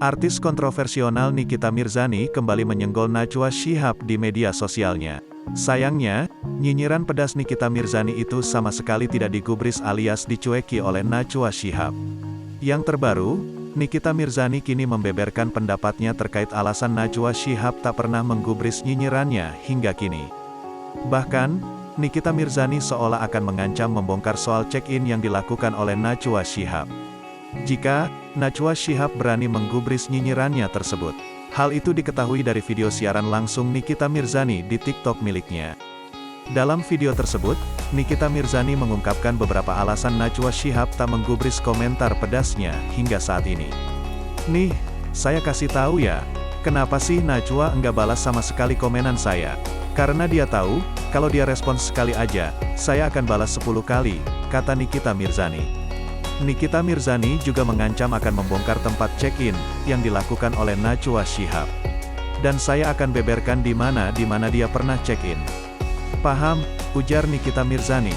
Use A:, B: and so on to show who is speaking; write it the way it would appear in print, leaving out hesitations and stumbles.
A: Artis kontroversial Nikita Mirzani kembali menyenggol Najwa Shihab di media sosialnya. Sayangnya, nyinyiran pedas Nikita Mirzani itu sama sekali tidak digubris alias dicueki oleh Najwa Shihab. Yang terbaru, Nikita Mirzani kini membeberkan pendapatnya terkait alasan Najwa Shihab tak pernah menggubris nyinyirannya hingga kini. Bahkan, Nikita Mirzani seolah akan mengancam membongkar soal check-in yang dilakukan oleh Najwa Shihab. Jika Najwa Shihab berani menggubris nyinyirannya tersebut. Hal itu diketahui dari video siaran langsung Nikita Mirzani di TikTok miliknya. Dalam video tersebut, Nikita Mirzani mengungkapkan beberapa alasan Najwa Shihab tak menggubris komentar pedasnya hingga saat ini. Nih, saya kasih tahu ya, kenapa sih Najwa enggak balas sama sekali komenan saya? Karena dia tahu, kalau dia respons sekali aja, saya akan balas 10 kali, kata Nikita Mirzani. Nikita Mirzani juga mengancam akan membongkar tempat check-in yang dilakukan oleh Najwa Shihab. Dan saya akan beberkan di mana dia pernah check-in. Paham, ujar Nikita Mirzani.